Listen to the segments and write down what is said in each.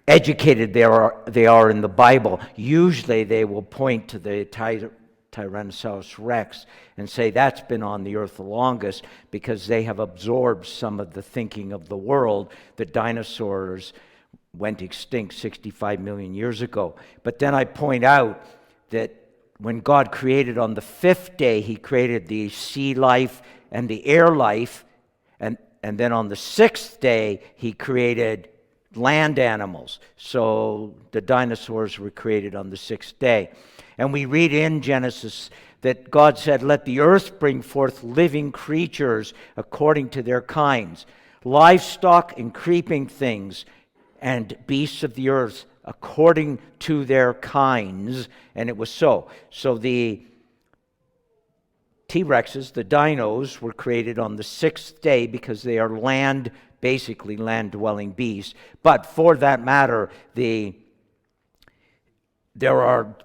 educated they are in the Bible, usually they will point to the Tyrannosaurus rex and say that's been on the earth the longest because they have absorbed some of the thinking of the world that dinosaurs went extinct 65 million years ago. But then I point out that when God created on the fifth day, he created the sea life and the air life, and then on the sixth day, he created land animals. So the dinosaurs were created on the sixth day. And we read in Genesis that God said, "Let the earth bring forth living creatures according to their kinds, livestock and creeping things, and beasts of the earth according to their kinds." And it was so. So the T-Rexes, the dinos, were created on the sixth day because they are basically land-dwelling beasts. But for that matter, there are,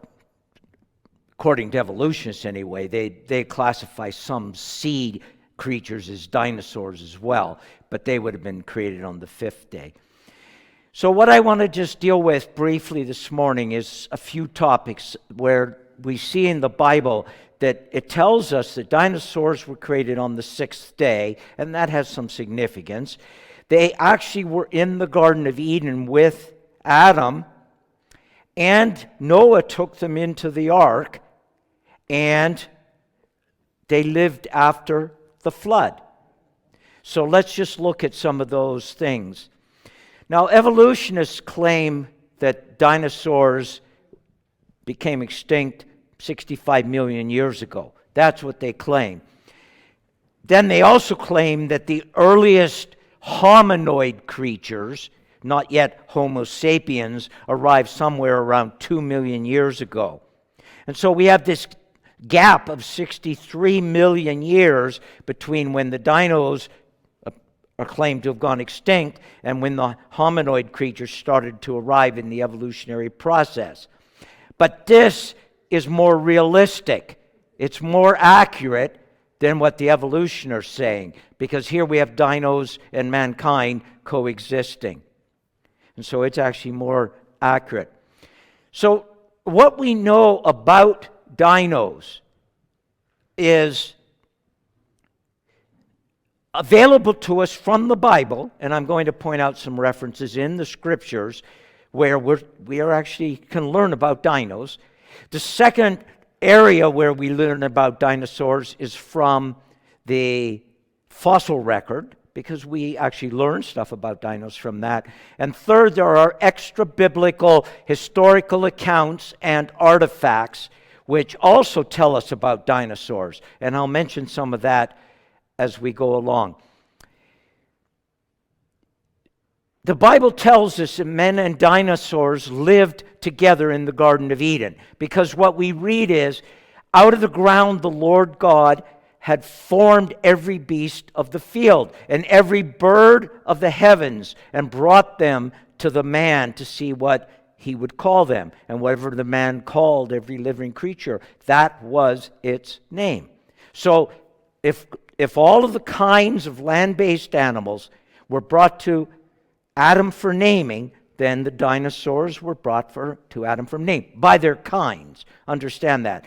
according to evolutionists anyway, they classify some sea creatures as dinosaurs as well, but they would have been created on the fifth day. So what I want to just deal with briefly this morning is a few topics where we see in the Bible that it tells us that dinosaurs were created on the sixth day, and that has some significance. They actually were in the Garden of Eden with Adam, and Noah took them into the ark, and they lived after the flood. So let's just look at some of those things. Now, evolutionists claim that dinosaurs became extinct 65 million years ago. That's what they claim. Then they also claim that the earliest hominoid creatures, not yet Homo sapiens, arrived somewhere around 2 million years ago. And so we have this gap of 63 million years between when the dinos are claimed to have gone extinct and when the hominoid creatures started to arrive in the evolutionary process. But this is more realistic. It's more accurate than what the evolutionists are saying, because here we have dinos and mankind coexisting. And so it's actually more accurate. So what we know about dinos is available to us from the Bible, and I'm going to point out some references in the scriptures where we actually can learn about dinos. The second area where we learn about dinosaurs is from the fossil record, because we actually learn stuff about dinos from that. And third, there are extra-biblical historical accounts and artifacts which also tell us about dinosaurs. And I'll mention some of that as we go along. The Bible tells us that men and dinosaurs lived together in the Garden of Eden, because what we read is, out of the ground the Lord God had formed every beast of the field and every bird of the heavens, and brought them to the man to see what he would call them. And whatever the man called every living creature, that was its name. So if all of the kinds of land-based animals were brought to Adam for naming, then the dinosaurs were brought to Adam for name, by their kinds. Understand that.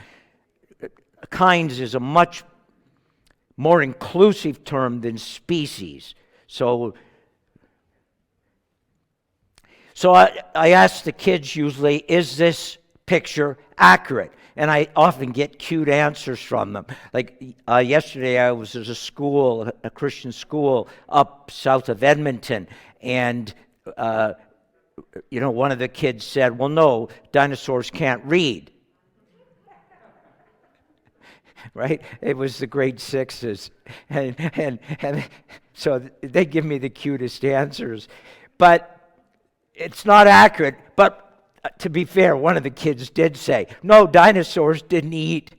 Kinds is a much more inclusive term than species. So I ask the kids usually, is this picture accurate? And I often get cute answers from them. Like yesterday I was at a Christian school up south of Edmonton, and one of the kids said, "Well, no, dinosaurs can't read." Right? It was the grade sixes. And so they give me the cutest answers. But it's not accurate. But to be fair, one of the kids did say, no, dinosaurs didn't eat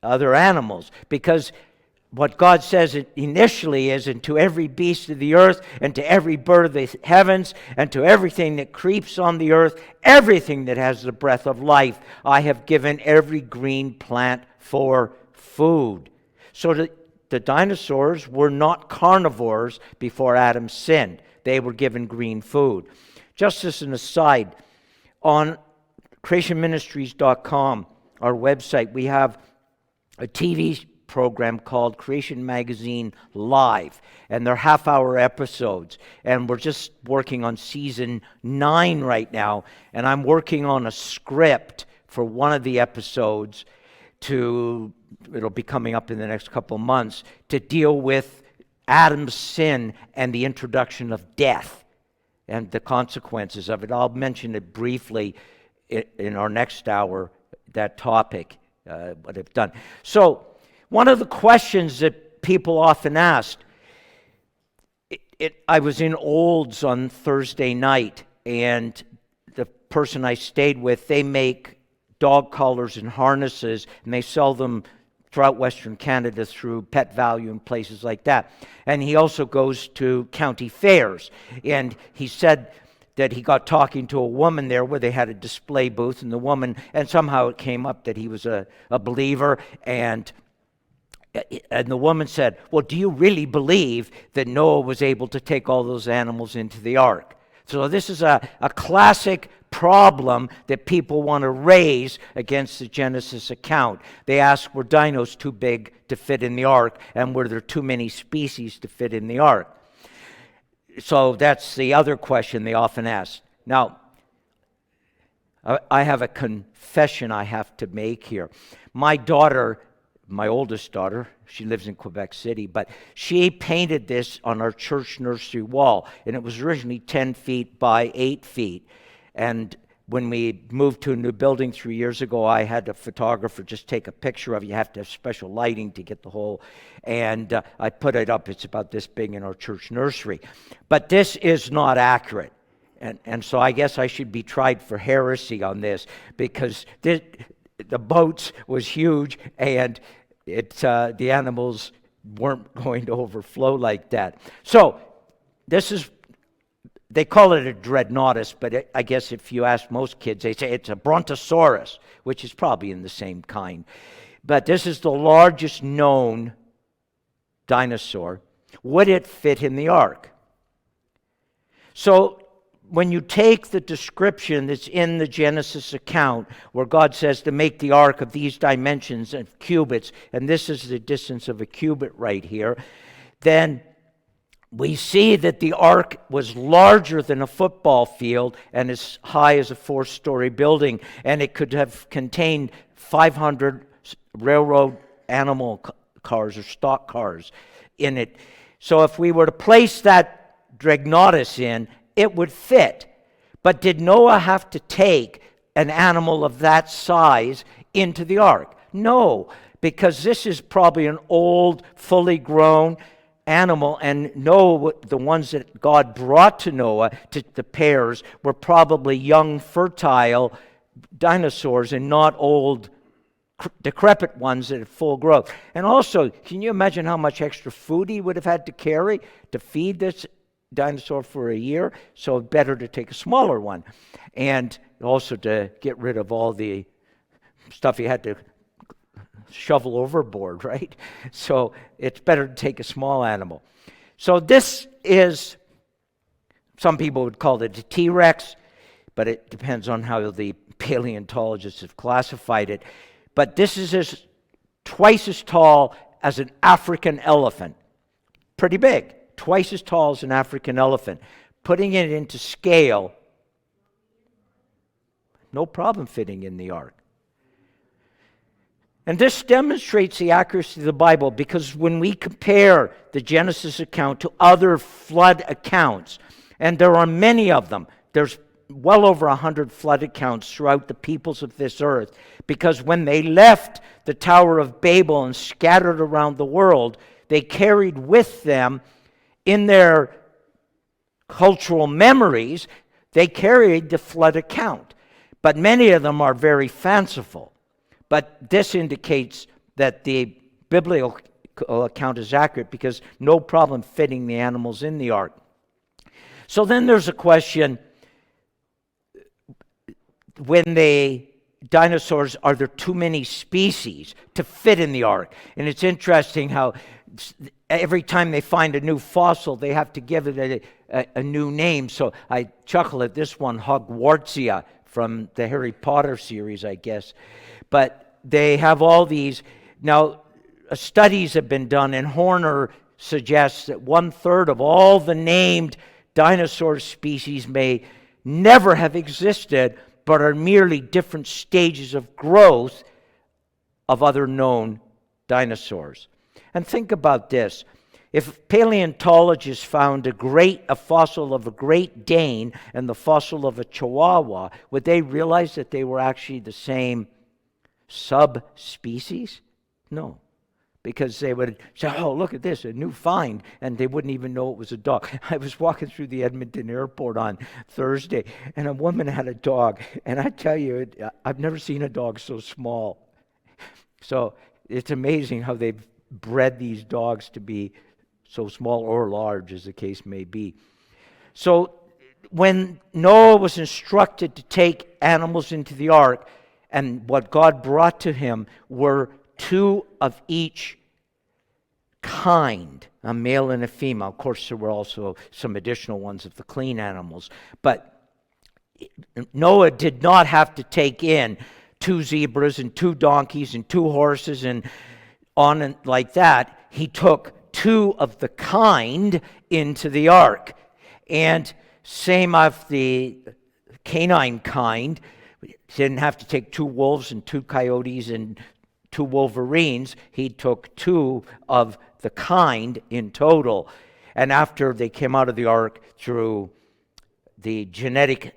other animals, because what God says initially is, and to every beast of the earth, and to every bird of the heavens, and to everything that creeps on the earth, everything that has the breath of life, I have given every green plant for food. So the dinosaurs were not carnivores before Adam sinned. They were given green food. Just as an aside, on creationministries.com, our website, we have a TV program called Creation Magazine Live, and they're half-hour episodes, and we're just working on season 9 right now, and I'm working on a script for one of the episodes it'll be coming up in the next couple of months, to deal with Adam's sin and the introduction of death and the consequences of it. I'll mention it briefly in our next hour, that topic, what I've done. So, one of the questions that people often asked, I was in Olds on Thursday night, and the person I stayed with, they make dog collars and harnesses, and they sell them throughout Western Canada through Pet Value and places like that. And he also goes to county fairs. And he said that he got talking to a woman there where they had a display booth, and the woman, and somehow it came up that he was a believer, and the woman said, well, do you really believe that Noah was able to take all those animals into the ark? So this is a classic problem that people want to raise against the Genesis account. They ask, were dinos too big to fit in the ark, and were there too many species to fit in the ark? So that's the other question they often ask. Now, I have a confession I have to make here. My daughter, my oldest daughter, she lives in Quebec City, but she painted this on our church nursery wall, and it was originally 10 feet by 8 feet. And when we moved to a new building 3 years ago, I had a photographer just take a picture of it. You have to have special lighting to get the whole, and I put it up. It's about this big in our church nursery. But this is not accurate. And so I guess I should be tried for heresy on this, because the boats was huge, and the animals weren't going to overflow like that. So this is, they call it a Dreadnoughtus, but I guess if you ask most kids, they say it's a Brontosaurus, which is probably in the same kind. But this is the largest known dinosaur. Would it fit in the ark? So when you take the description that's in the Genesis account, where God says to make the ark of these dimensions of cubits, and this is the distance of a cubit right here, then we see that the ark was larger than a football field and as high as a 4-story building, and it could have contained 500 railroad animal cars or stock cars in it. So if we were to place that Dreadnoughtus in, it would fit. But did Noah have to take an animal of that size into the ark? No, because this is probably an old, fully grown animal, and Noah, the ones that God brought to Noah, to the pairs, were probably young, fertile dinosaurs and not old, decrepit ones that had full growth. And also, can you imagine how much extra food he would have had to carry to feed this dinosaur for a year? So better to take a smaller one, and also to get rid of all the stuff he had to shovel overboard, right? So it's better to take a small animal. So this is, some people would call it a T-Rex, but it depends on how the paleontologists have classified it. But this is twice as tall as an African elephant. Pretty big. Twice as tall as an African elephant. Putting it into scale, no problem fitting in the ark. And this demonstrates the accuracy of the Bible, because when we compare the Genesis account to other flood accounts, and there are many of them, there's well over 100 flood accounts throughout the peoples of this earth, because when they left the Tower of Babel and scattered around the world, they carried with them in their cultural memories, they carried the flood account. But many of them are very fanciful. But this indicates that the biblical account is accurate, because no problem fitting the animals in the ark. So then there's a question, when the dinosaurs, are there too many species to fit in the ark? And it's interesting how every time they find a new fossil, they have to give it a new name. So I chuckle at this one, Hogwartsia, from the Harry Potter series, I guess. But they have all these. Now, studies have been done, and Horner suggests that 1/3 of all the named dinosaur species may never have existed, but are merely different stages of growth of other known dinosaurs. And think about this. If paleontologists found a fossil of a Great Dane and the fossil of a Chihuahua, would they realize that they were actually the same subspecies? No. Because they would say, oh, look at this, a new find, and they wouldn't even know it was a dog. I was walking through the Edmonton airport on Thursday, and a woman had a dog, and I tell you, I've never seen a dog so small. So it's amazing how they've bred these dogs to be so small or large, as the case may be. So when Noah was instructed to take animals into the ark, and what God brought to him were 2 of each kind, a male and a female. Of course, there were also some additional ones of the clean animals. But Noah did not have to take in 2 zebras and 2 donkeys and 2 horses and on and like that. He took 2 of the kind into the ark. And same of the canine kind. He didn't have to take 2 wolves and 2 coyotes and 2 wolverines. He took 2 of the kind in total. And after they came out of the ark, through the genetic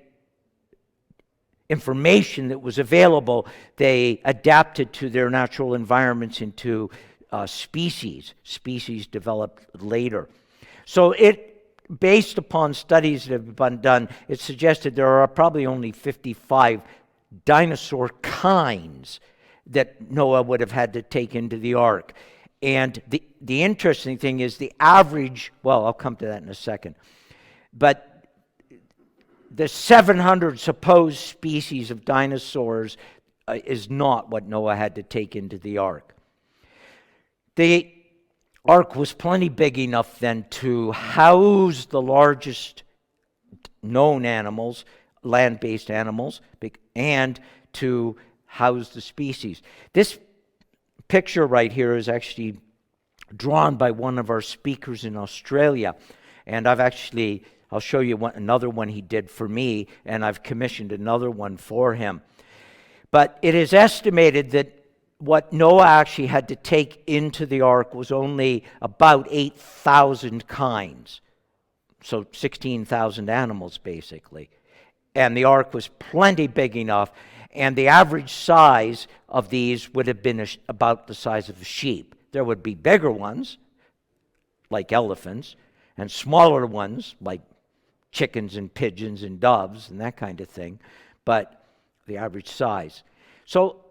information that was available, they adapted to their natural environments into species. Species developed later. So based upon studies that have been done, it suggested there are probably only 55 dinosaur kinds that Noah would have had to take into the ark. And the interesting thing is the average, well, I'll come to that in a second, but the 700 supposed species of dinosaurs is not what Noah had to take into the ark. The ark was plenty big enough then to house the largest known animals, land-based animals, and to house the species. This picture right here is actually drawn by one of our speakers in Australia, and I'll show you another one he did for me, and I've commissioned another one for him. But it is estimated that what Noah actually had to take into the ark was only about 8,000 kinds, so 16,000 animals basically. And the ark was plenty big enough, and the average size of these would have been about the size of a sheep. There would be bigger ones, like elephants, and smaller ones, like chickens and pigeons and doves and that kind of thing, but the average size. So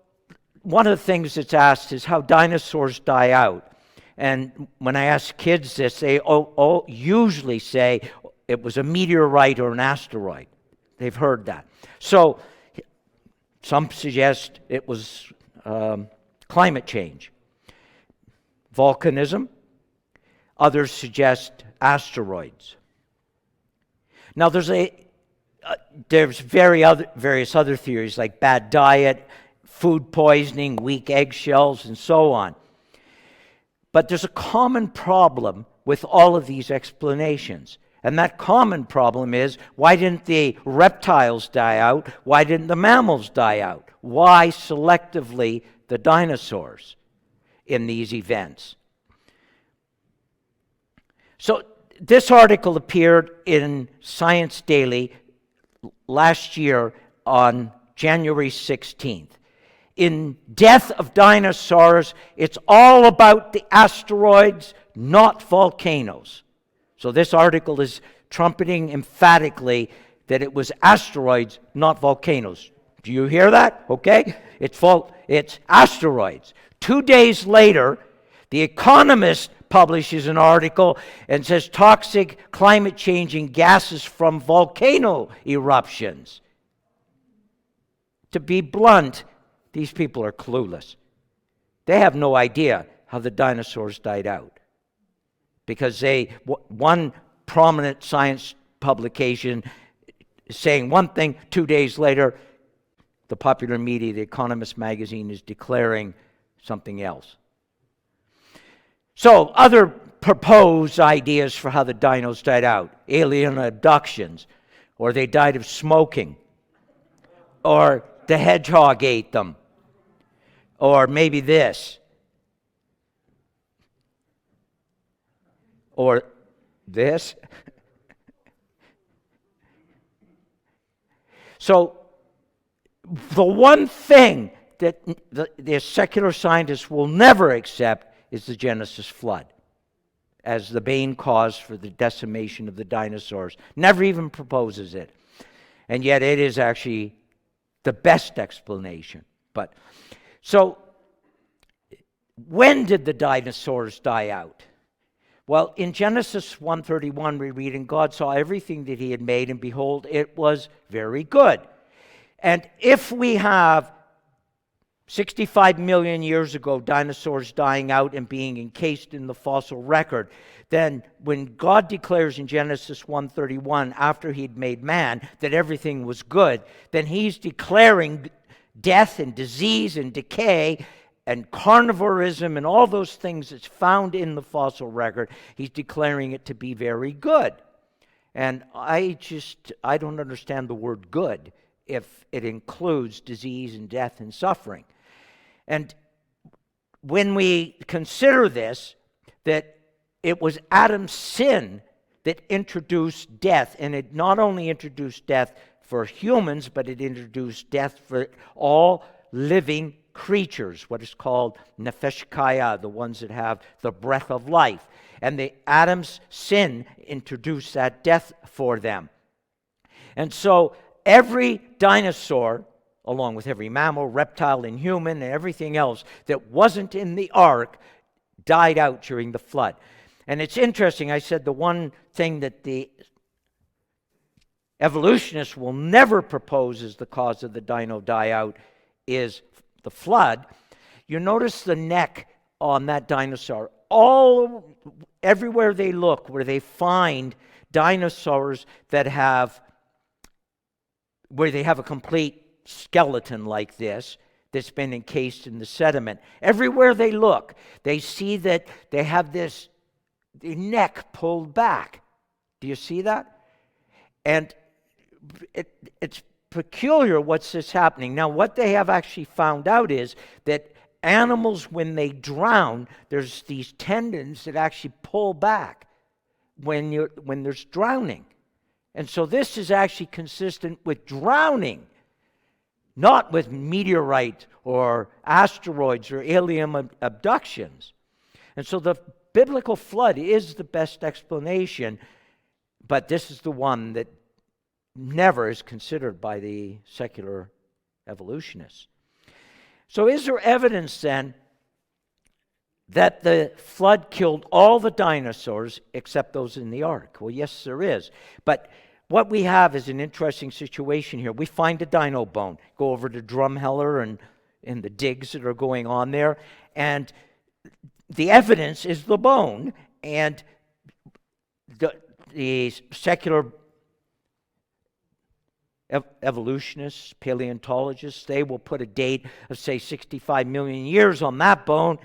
one of the things that's asked is how dinosaurs die out. And when I ask kids this, they usually say it was a meteorite or an asteroid. They've heard that. So some suggest it was climate change, volcanism. Others suggest asteroids. Now there's various other theories like bad diet, food poisoning, weak eggshells, and so on. But there's a common problem with all of these explanations. And that common problem is, why didn't the reptiles die out? Why didn't the mammals die out? Why selectively the dinosaurs in these events? So this article appeared in Science Daily last year on January 16th. In Death of Dinosaurs, it's all about the asteroids, not volcanoes. So this article is trumpeting emphatically that it was asteroids, not volcanoes. Do you hear that? Okay? It's asteroids. 2 days later, The Economist publishes an article and says toxic climate-changing gases from volcano eruptions. To be blunt, these people are clueless. They have no idea how the dinosaurs died out. because one prominent science publication is saying one thing, 2 days later, the popular media, The Economist magazine, is declaring something else. So, other proposed ideas for how the dinos died out: alien abductions, or they died of smoking, or the hedgehog ate them, or maybe this, or this. So, the one thing that the secular scientists will never accept is the Genesis flood as the main cause for the decimation of the dinosaurs. Never even proposes it. And yet it is actually the best explanation. But so, when did the dinosaurs die out? Well, in Genesis 1:31 we read, "And God saw everything that he had made, and behold, it was very good." And if we have 65 million years ago dinosaurs dying out and being encased in the fossil record, then when God declares in Genesis 1:31, after he'd made man, that everything was good, then he's declaring death and disease and decay and carnivorism and all those things that's found in the fossil record, he's declaring it to be very good. And I don't understand the word good if it includes disease and death and suffering. And when we consider this, that it was Adam's sin that introduced death, and it not only introduced death for humans, but it introduced death for all living creatures, what is called nefesh chaya, the ones that have the breath of life. And Adam's sin introduced that death for them. And so every dinosaur, along with every mammal, reptile, and human, and everything else that wasn't in the ark, died out during the flood. And it's interesting, I said the one thing that the evolutionists will never propose as the cause of the dino die out is the flood. You notice the neck on that dinosaur. Everywhere they look, where they find dinosaurs where they have a complete skeleton like this that's been encased in the sediment. Everywhere they look, they see that they have the neck pulled back. Do you see that? And it's peculiar what's this happening. Now, what they have actually found out is that animals, when they drown, there's these tendons that actually pull back when there's drowning. And so this is actually consistent with drowning, not with meteorite or asteroids or alien abductions. And so the biblical flood is the best explanation, but this is the one that never is considered by the secular evolutionists. So is there evidence then that the flood killed all the dinosaurs except those in the ark? Well, yes, there is. But what we have is an interesting situation here. We find a dino bone. Go over to Drumheller and the digs that are going on there, and the evidence is the bone. And the secular evolutionists, paleontologists, they will put a date of, say, 65 million years on that bone,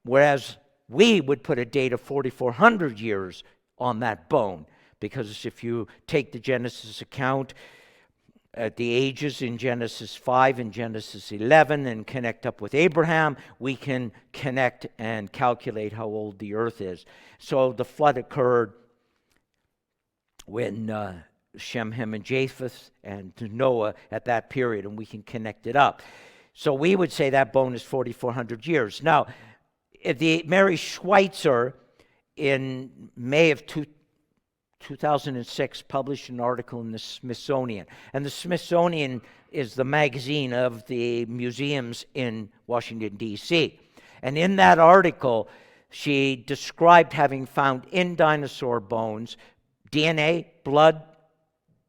whereas we would put a date of 4,400 years on that bone. Because if you take the Genesis account at the ages in Genesis 5 and Genesis 11 and connect up with Abraham, we can connect and calculate how old the earth is. So the flood occurred when Shem, Ham, and Japheth, and to Noah at that period, and we can connect it up. So we would say that bone is 4,400 years. Now, Mary Schweitzer, in May of 2006, published an article in the Smithsonian. And the Smithsonian is the magazine of the museums in Washington, D.C. And in that article, she described having found in dinosaur bones DNA, blood,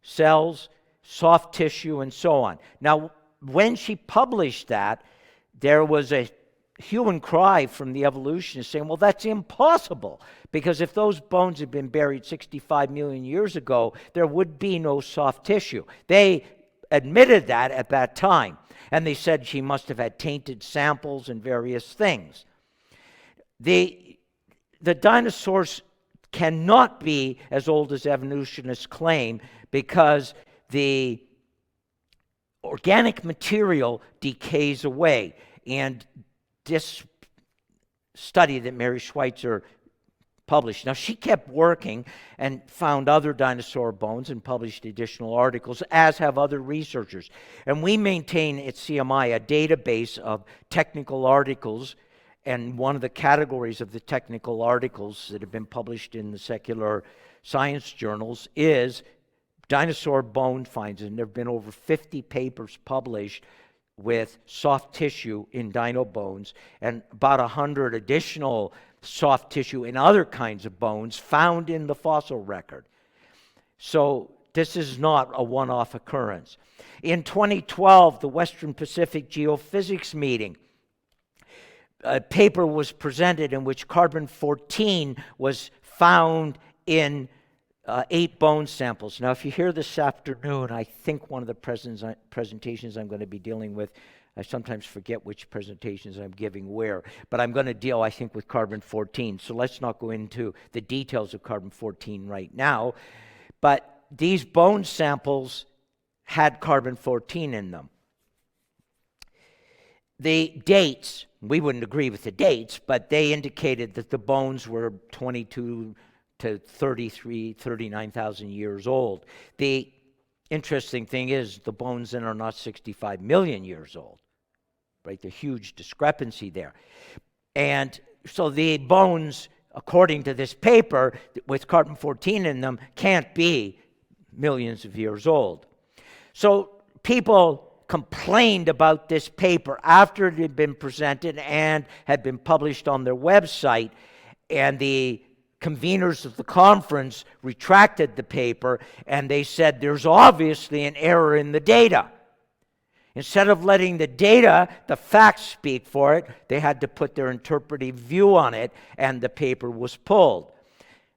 cells, soft tissue, and so on. Now, when she published that, there was a hue and cry from the evolutionists saying, well, that's impossible, because if those bones had been buried 65 million years ago, there would be no soft tissue. They admitted that at that time, and they said she must have had tainted samples and various things. The dinosaurs cannot be as old as evolutionists claim, because the organic material decays away. And this study that Mary Schweitzer published, now she kept working and found other dinosaur bones and published additional articles, as have other researchers. And we maintain at CMI a database of technical articles, and one of the categories of the technical articles that have been published in the secular science journals is dinosaur bone finds. And there have been over 50 papers published with soft tissue in dino bones, and about 100 additional soft tissue in other kinds of bones found in the fossil record. So this is not a one-off occurrence. In 2012, the Western Pacific Geophysics meeting, a paper was presented in which carbon-14 was found in 8 bone samples. Now, if you hear this afternoon, I think one of the presentations I'm going to be dealing with, I sometimes forget which presentations I'm giving where, but I'm going to deal, I think, with carbon-14. So let's not go into the details of carbon-14 right now. But these bone samples had carbon-14 in them. The dates, we wouldn't agree with the dates, but they indicated that the bones were 22 to 39,000 years old. The interesting thing is the bones then are not 65 million years old, right? The huge discrepancy there. And so the bones, according to this paper, with carbon-14 in them, can't be millions of years old. So people complained about this paper after it had been presented and had been published on their website, and the conveners of the conference retracted the paper, and they said there's obviously an error in the data. Instead of letting the data, the facts speak for it, they had to put their interpretive view on it, and the paper was pulled.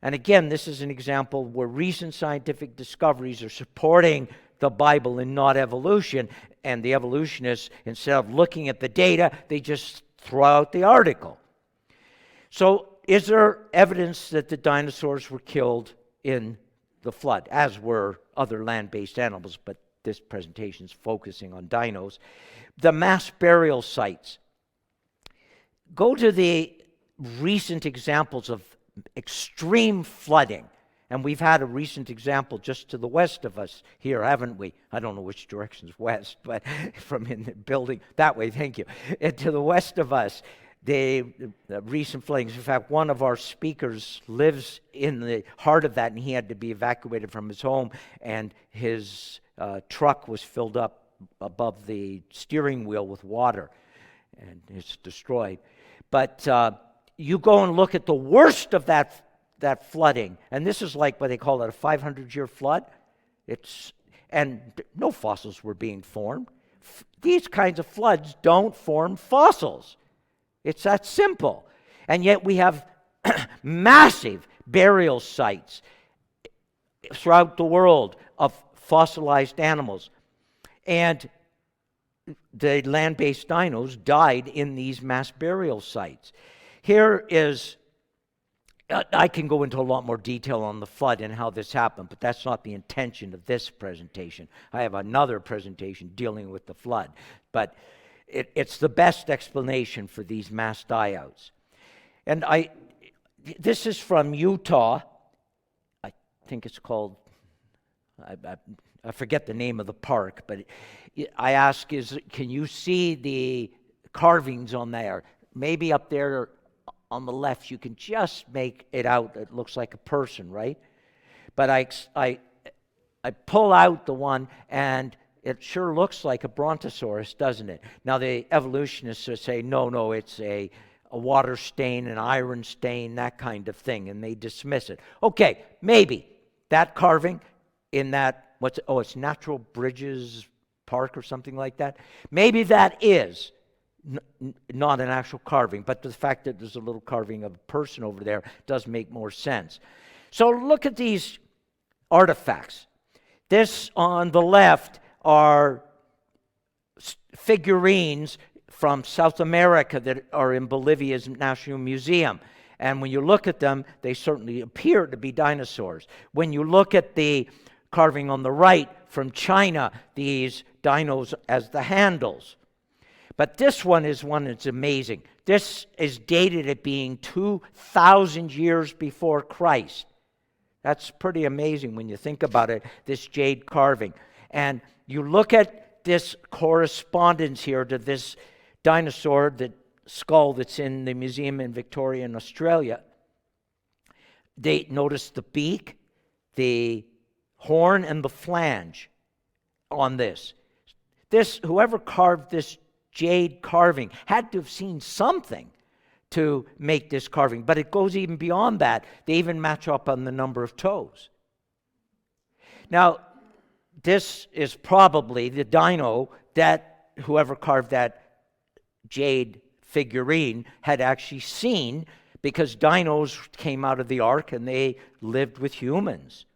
And again, this is an example where recent scientific discoveries are supporting the Bible and not evolution, and the evolutionists, instead of looking at the data, they just throw out the article. So is there evidence that the dinosaurs were killed in the flood, as were other land-based animals, but this presentation is focusing on dinos? The mass burial sites. Go to the recent examples of extreme flooding. And we've had a recent example just to the west of us here, haven't we? I don't know which direction's west, but from in the building, that way, thank you. And to the west of us, the recent floodings. In fact, one of our speakers lives in the heart of that, and he had to be evacuated from his home, and his truck was filled up above the steering wheel with water, and it's destroyed. But you go and look at the worst of that flooding, and this is like what they call it, a 500-year flood. And no fossils were being formed. These kinds of floods don't form fossils. It's that simple. And yet we have massive burial sites throughout the world of fossilized animals. And the land-based dinos died in these mass burial sites. Here is, I can go into a lot more detail on the flood and how this happened, but that's not the intention of this presentation. I have another presentation dealing with the flood. But it's the best explanation for these mass die-outs. And this is from Utah. I think it's called, I forget the name of the park, but I ask, can you see the carvings on there? Maybe up there on the left, you can just make it out. It looks like a person, right? But I pull out the one, and it sure looks like a brontosaurus, doesn't it? Now, the evolutionists say, no, it's a water stain, an iron stain, that kind of thing, and they dismiss it. Okay, maybe that carving in that, it's Natural Bridges Park or something like that. Maybe that is not an actual carving, but the fact that there's a little carving of a person over there does make more sense. So look at these artifacts. This on the left are figurines from South America that are in Bolivia's National Museum. And when you look at them, they certainly appear to be dinosaurs. When you look at the carving on the right from China, these dinos as the handles. But this one is one that's amazing. This is dated at being 2,000 years before Christ. That's pretty amazing when you think about it, this jade carving. And you look at this correspondence here to this dinosaur, the skull that's in the museum in Victoria in Australia. They notice the beak, the horn, and the flange on this. Whoever carved this jade carving had to have seen something to make this carving, but it goes even beyond that. They even match up on the number of toes. Now, this is probably the dino that whoever carved that jade figurine had actually seen, because dinos came out of the ark and they lived with humans.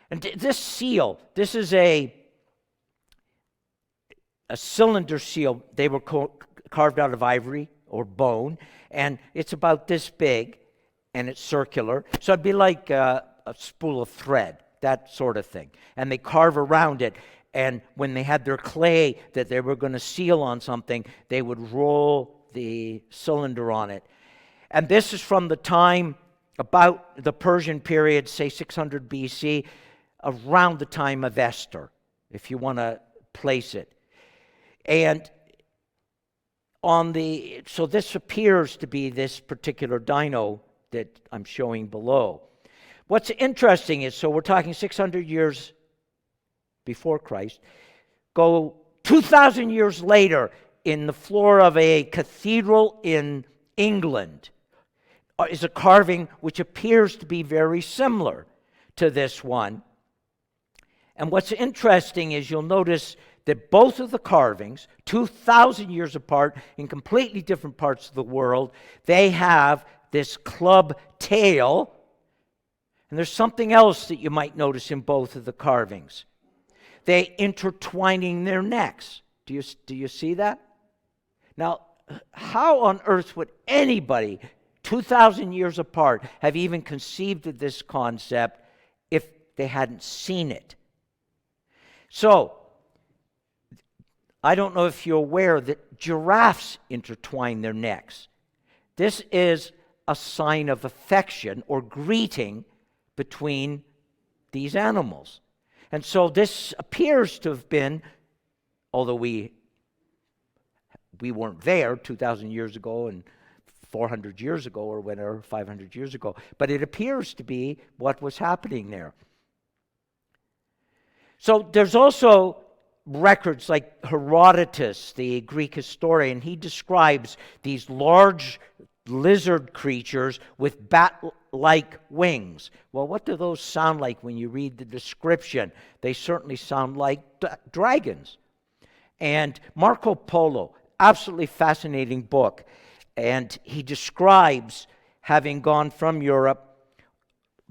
And this seal, this is a cylinder seal. They were carved out of ivory or bone, and it's about this big, and it's circular. So it'd be like a spool of thread, that sort of thing. And they carve around it, and when they had their clay that they were going to seal on something, they would roll the cylinder on it. And this is from the time, about the Persian period, say 600 BC, around the time of Esther, if you want to place it. And so this appears to be this particular dino that I'm showing below. What's interesting is, so we're talking 600 years before Christ, go 2,000 years later in the floor of a cathedral in England is a carving which appears to be very similar to this one. And what's interesting is you'll notice that both of the carvings, 2,000 years apart in completely different parts of the world, they have this club tail. And there's something else that you might notice in both of the carvings. They intertwining their necks. Do you see that? Now, how on earth would anybody 2,000 years apart have even conceived of this concept if they hadn't seen it? So, I don't know if you're aware that giraffes intertwine their necks. This is a sign of affection or greeting between these animals. And so this appears to have been, although we weren't there 2,000 years ago and 400 years ago or whatever, 500 years ago, but it appears to be what was happening there. So there's also records like Herodotus, the Greek historian. He describes these large lizard creatures with bat-like wings. Well, what do those sound like when you read the description? They certainly sound like dragons. And Marco Polo, absolutely fascinating book. And he describes having gone from Europe,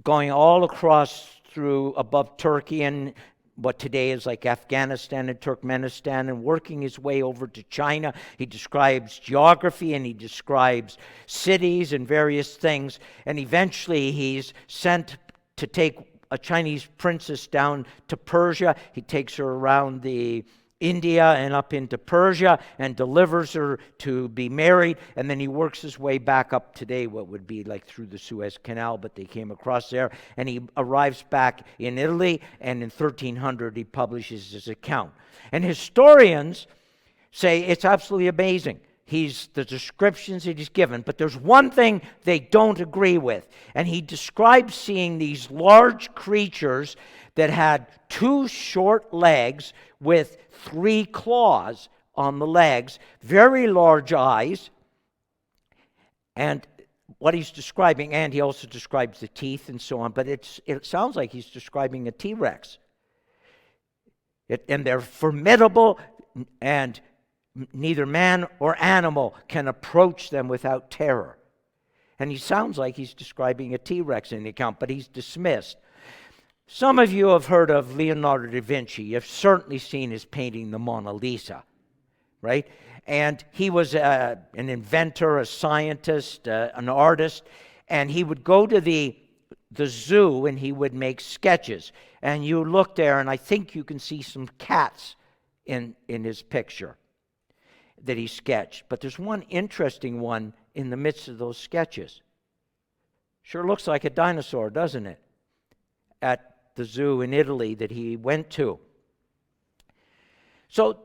going all across through above Turkey and what today is like Afghanistan and Turkmenistan, and working his way over to China. He describes geography and he describes cities and various things. And eventually he's sent to take a Chinese princess down to Persia. He takes her around the India and up into Persia and delivers her to be married, and then he works his way back up today, what would be like through the Suez Canal, but they came across there, and he arrives back in Italy, and in 1300 he publishes his account. And historians say it's absolutely amazing. The descriptions that he's given, but there's one thing they don't agree with, and he describes seeing these large creatures that had 2 short legs with 3 claws on the legs, very large eyes, and what he's describing, and he also describes the teeth and so on, but it sounds like he's describing a T-Rex. And they're formidable, and Neither man or animal can approach them without terror. And he sounds like he's describing a T-Rex in the account, but he's dismissed. Some of you have heard of Leonardo da Vinci. You've certainly seen his painting, the Mona Lisa, right? And he was an inventor, a scientist, an artist, and he would go to the zoo and he would make sketches. And you look there, and I think you can see some cats in his picture that he sketched. But there's one interesting one in the midst of those sketches. Sure looks like a dinosaur, doesn't it? At the zoo in Italy that he went to. So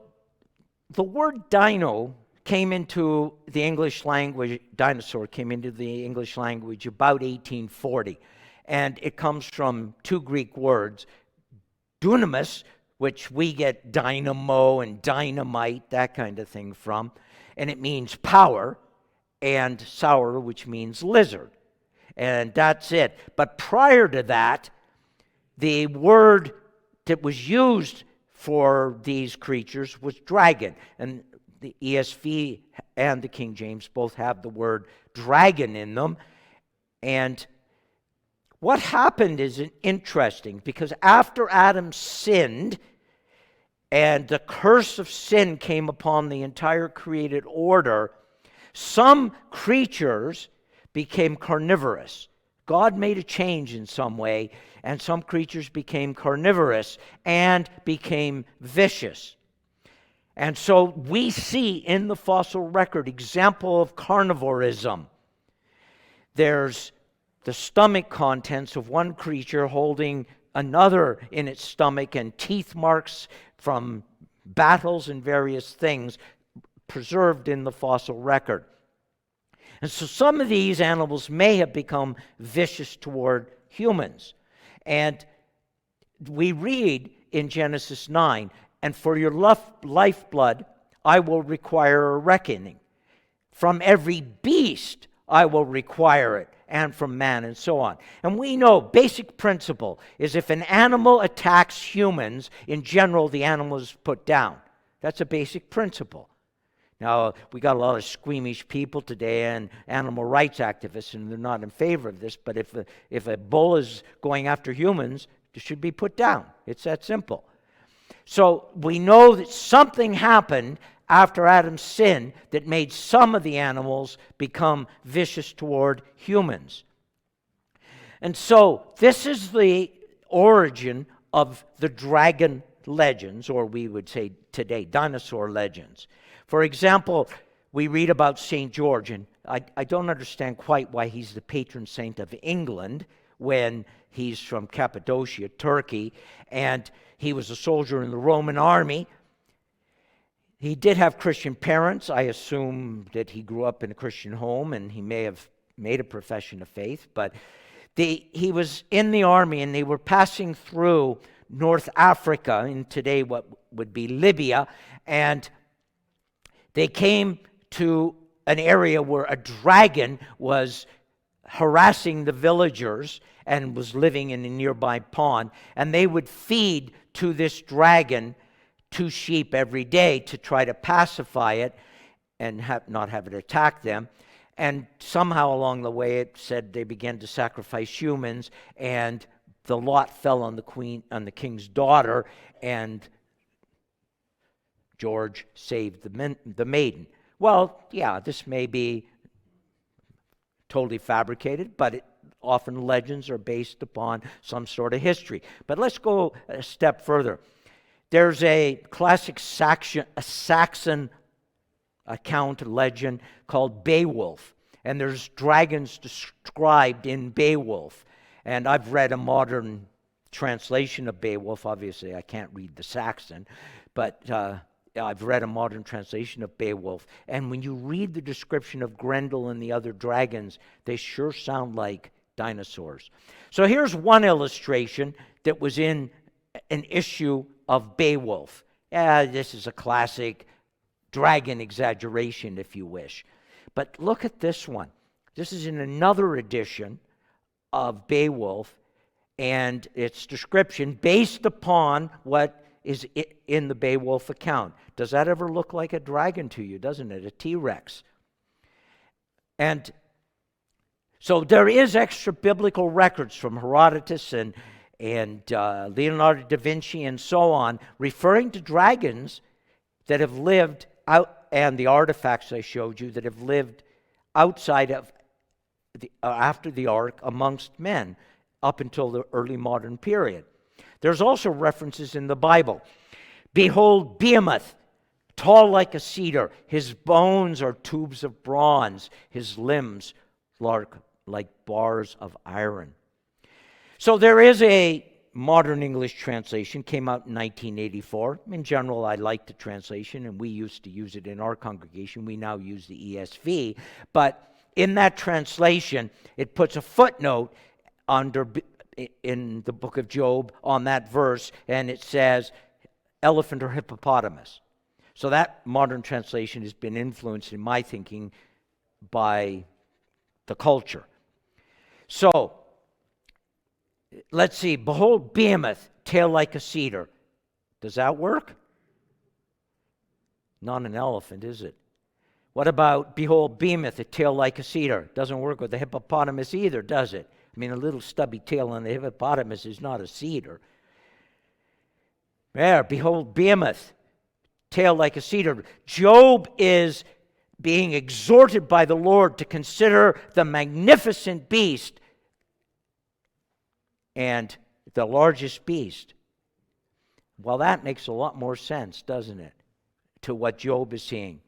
the word dino came into the English language, dinosaur came into the English language about 1840. And it comes from two Greek words, dunamis, which we get dynamo and dynamite, that kind of thing from. And it means power, and saur, which means lizard. And that's it. But prior to that, the word that was used for these creatures was dragon. And the ESV and the King James both have the word dragon in them. And what happened is interesting, because after Adam sinned and the curse of sin came upon the entire created order, some creatures became carnivorous. God made a change in some way, and some creatures became carnivorous and became vicious. And so we see in the fossil record example of carnivorism. There's the stomach contents of one creature holding another in its stomach, and teeth marks from battles and various things preserved in the fossil record. And so some of these animals may have become vicious toward humans. And we read in Genesis 9, and for your lifeblood I will require a reckoning. From every beast I will require it, and from man, and so on. And we know, basic principle is if an animal attacks humans, in general the animal is put down. That's a basic principle. Now, we got a lot of squeamish people today and animal rights activists, and they're not in favor of this, but if a bull is going after humans, it should be put down. It's that simple. So we know that something happened after Adam's sin that made some of the animals become vicious toward humans. And so this is the origin of the dragon legends, or we would say today, dinosaur legends. For example, we read about St. George, and I don't understand quite why he's the patron saint of England when he's from Cappadocia, Turkey, and he was a soldier in the Roman army. He did have Christian parents. I assume that he grew up in a Christian home, and he may have made a profession of faith, but he was in the army, and they were passing through North Africa, in today what would be Libya, and they came to an area where a dragon was harassing the villagers and was living in a nearby pond, and they would feed to this dragon 2 sheep every day to try to pacify it and not have it attack them. And somehow along the way it said they began to sacrifice humans, and the lot fell on the king's daughter, and George saved the maiden. Well, yeah, this may be totally fabricated, but often legends are based upon some sort of history. But let's go a step further. There's a classic Saxon account, legend called Beowulf, and there's dragons described in Beowulf. And I've read a modern translation of Beowulf. Obviously, I can't read the Saxon, but I've read a modern translation of Beowulf. And when you read the description of Grendel and the other dragons, they sure sound like dinosaurs. So here's one illustration that was in an issue of Beowulf. This is a classic dragon exaggeration, if you wish. But look at this one. This is in another edition of Beowulf, and its description based upon what is in the Beowulf account. Does that ever look like a dragon to you, doesn't it? A T-Rex. And so there is extra biblical records from Herodotus and Leonardo da Vinci and so on, referring to dragons that have lived out, and the artifacts I showed you that have lived outside of after the ark amongst men up until the early modern period. There's also references in the Bible. Behold, Behemoth, tall like a cedar. His bones are tubes of bronze. His limbs like bars of iron. So there is a modern English translation, came out in 1984. In general, I like the translation, and we used to use it in our congregation. We now use the ESV. But in that translation, it puts a footnote in the book of Job on that verse, and it says elephant or hippopotamus. So that modern translation has been influenced in my thinking by the culture. So, let's see. Behold, Behemoth, tail like a cedar. Does that work? Not an elephant, is it? What about, behold, Behemoth, a tail like a cedar? Doesn't work with the hippopotamus either, does it? I mean, a little stubby tail on the hippopotamus is not a cedar. There, behold, Behemoth, tail like a cedar. Job is being exhorted by the Lord to consider the magnificent beast and the largest beast. Well, that makes a lot more sense, doesn't it, to what Job is seeing.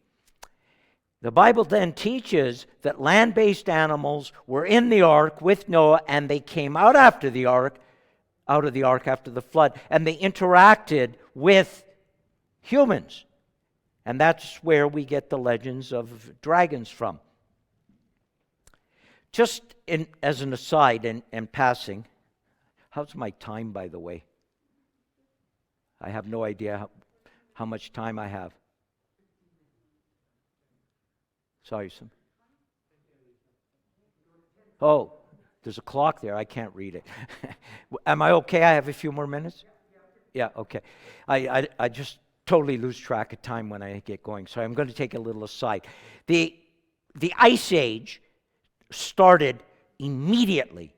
The Bible then teaches that land-based animals were in the ark with Noah, and they came out after the ark, out of the ark after the flood, and they interacted with humans. And that's where we get the legends of dragons from. Just as an aside and passing, how's my time, by the way? I have no idea how much time I have. Sorry, son. Oh, there's a clock there. I can't read it. Am I okay? I have a few more minutes? Yeah, okay. I just totally lose track of time when I get going, so I'm going to take a little aside. The Ice Age started immediately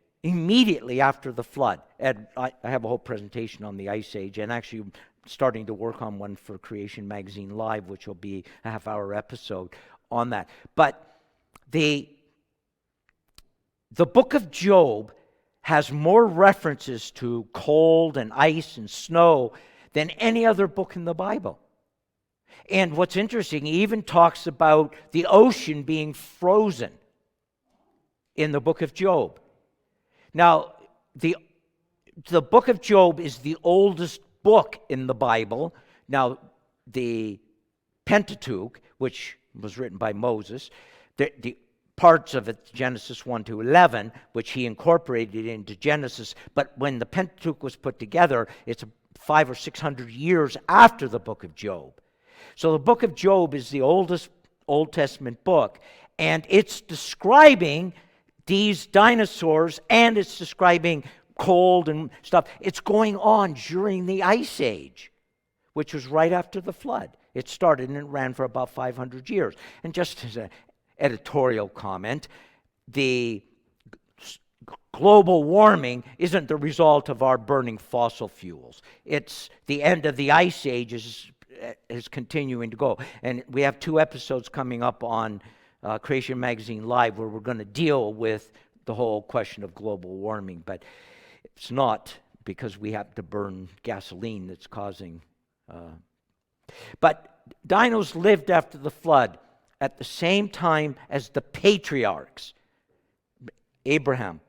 after the flood. And I have a whole presentation on the Ice Age, and actually starting to work on one for Creation Magazine Live, which will be a half-hour episode on that. But the book of Job has more references to cold and ice and snow than any other book in the Bible. And what's interesting, he even talks about the ocean being frozen in the book of Job. Now, the book of Job is the oldest book in the Bible. Now, the Pentateuch, which was written by Moses, the parts of it, Genesis 1 to 11, which he incorporated into Genesis, but when the Pentateuch was put together, it's 500 or 600 years after the book of Job. So the book of Job is the oldest Old Testament book, and it's describing these dinosaurs, and it's describing cold and stuff. It's going on during the Ice Age, which was right after the flood. It started and it ran for about 500 years. And just as an editorial comment, the global warming isn't the result of our burning fossil fuels. It's the end of the Ice Age is continuing to go. And we have 2 episodes coming up on Creation Magazine Live where we're going to deal with the whole question of global warming. But it's not because we have to burn gasoline that's causing... But dinos lived after the flood at the same time as the patriarchs, Abraham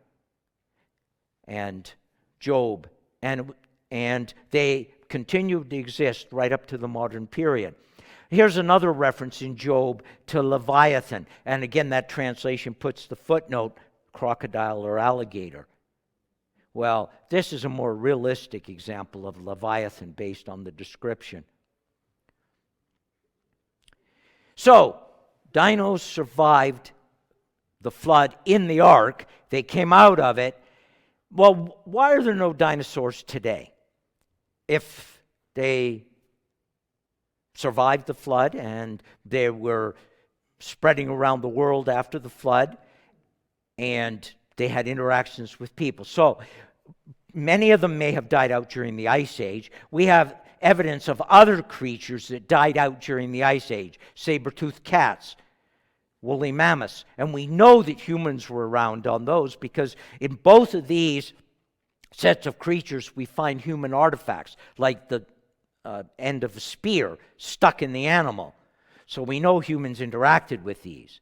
and Job, and they continued to exist right up to the modern period. Here's another reference in Job to Leviathan, and again that translation puts the footnote, crocodile or alligator. Well, this is a more realistic example of Leviathan based on the description. So, dinos survived the flood in the ark. They came out of it. Well, why are there no dinosaurs today? If They survived the flood, and they were spreading around the world after the flood, and they had interactions with people. So many of them may have died out during the Ice Age. We have evidence of other creatures that died out during the Ice Age, saber-toothed cats, woolly mammoths. And we know that humans were around on those because in both of these sets of creatures we find human artifacts, like the end of a spear stuck in the animal. So we know humans interacted with these.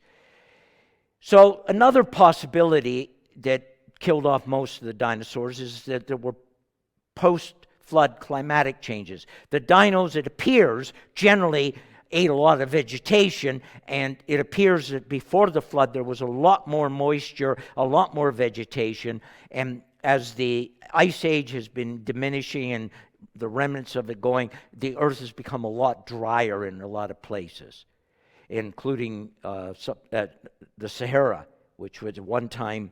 So another possibility that killed off most of the dinosaurs is that there were post-flood climatic changes. The dinos, it appears, generally ate a lot of vegetation, and it appears that before the flood there was a lot more moisture, a lot more vegetation, and as the Ice Age has been diminishing and the remnants of it going, the earth has become a lot drier in a lot of places, including the Sahara, which was one time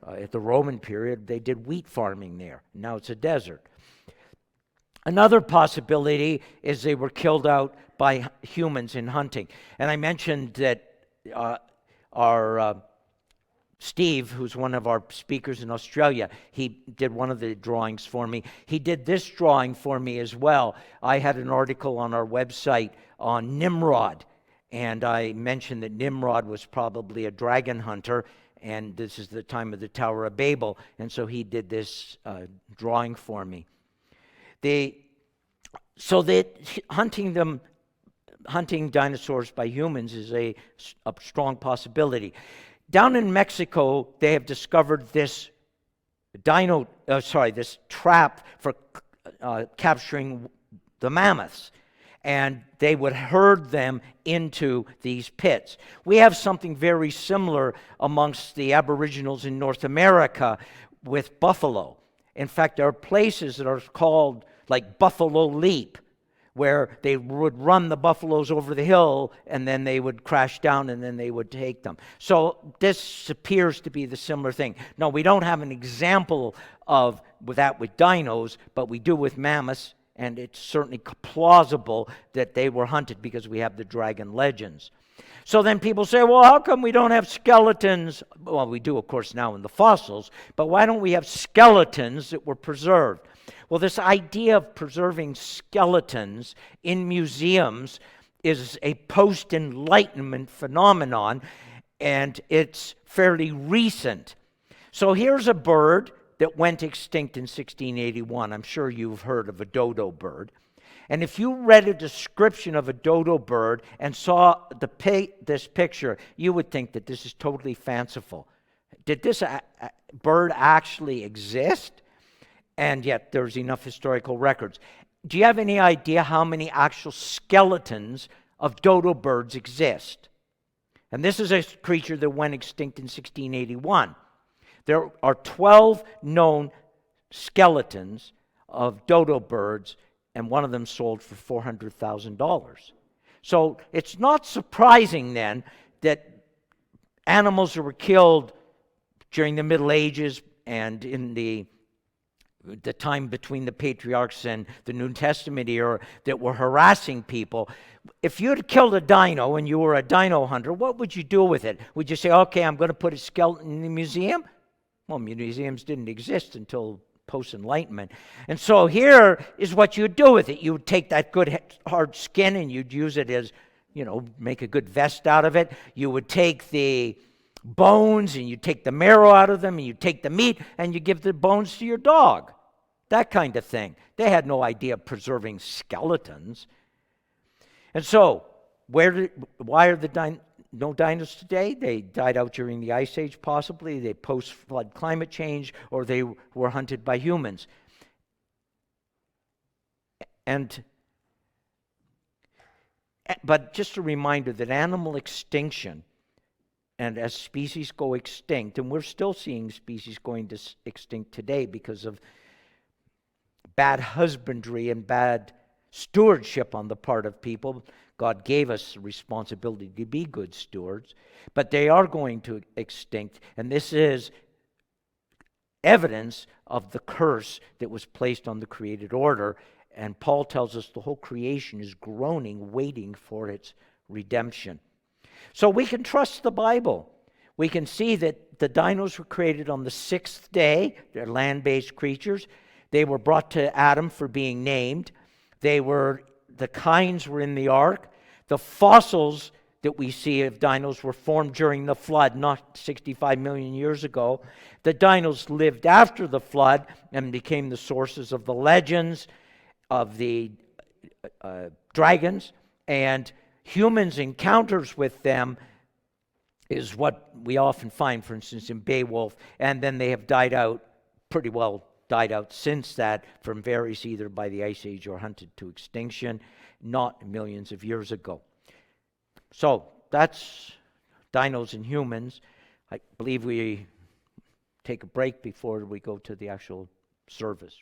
at the Roman period, they did wheat farming there. Now it's a desert. Another possibility is they were killed out by humans in hunting. And I mentioned that our Steve, who's one of our speakers in Australia, he did one of the drawings for me. He did this drawing for me as well. I had an article on our website on Nimrod, and I mentioned that Nimrod was probably a dragon hunter, and this is the time of the Tower of Babel, and so he did this drawing for me. So that hunting dinosaurs by humans is a strong possibility. Down in Mexico, they have discovered this this trap for capturing the mammoths, and they would herd them into these pits. We have something very similar amongst the Aboriginals in North America with buffalo. In fact, there are places that are called like Buffalo Leap, where they would run the buffaloes over the hill, and then they would crash down, and then they would take them. So this appears to be the similar thing. No, we don't have an example of that with dinos, but we do with mammoths, and it's certainly plausible that they were hunted because we have the dragon legends. So then people say, well, how come we don't have skeletons? Well, we do, of course, now in the fossils, but why don't we have skeletons that were preserved? Well, this idea of preserving skeletons in museums is a post-Enlightenment phenomenon, and it's fairly recent. So here's a bird that went extinct in 1681. I'm sure you've heard of a dodo bird. And if you read a description of a dodo bird and saw this picture, you would think that this is totally fanciful. Did this bird actually exist? And yet there's enough historical records. Do you have any idea how many actual skeletons of dodo birds exist? And this is a creature that went extinct in 1681. There are 12 known skeletons of dodo birds, and one of them sold for $400,000. So it's not surprising then that animals that were killed during the Middle Ages and in the time between the patriarchs and the New Testament era that were harassing people. If you had killed a dino and you were a dino hunter, what would you do with it? Would you say, okay, I'm going to put a skeleton in the museum? Well, museums didn't exist until post-Enlightenment. And so here is what you'd do with it. You would take that good hard skin and you'd use it as, make a good vest out of it. You would take the bones and you take the marrow out of them and you take the meat and you give the bones to your dog. That kind of thing. They had no idea of preserving skeletons. And so, why are no dinos today? They died out during the Ice Age, possibly. They post-flood climate change, or they were hunted by humans. But just a reminder that animal extinction, and as species go extinct, and we're still seeing species going extinct today because of bad husbandry and bad stewardship on the part of people. God gave us the responsibility to be good stewards, but they are going to extinct, and this is evidence of the curse that was placed on the created order, And Paul tells us the whole creation is groaning, waiting for its redemption. So we can trust the Bible. We can see that the dinos were created on the sixth day. They're land-based creatures. They were brought to Adam for being named. The kinds were in the ark. The fossils that we see of dinos were formed during the flood, not 65 million years ago. The dinos lived after the flood and became the sources of the legends of the dragons, and humans' encounters with them is what we often find, for instance, in Beowulf, and then they have died out, pretty well died out since that, from varies either by the Ice Age or hunted to extinction, not millions of years ago. So that's dinos and humans. I believe we take a break before we go to the actual service.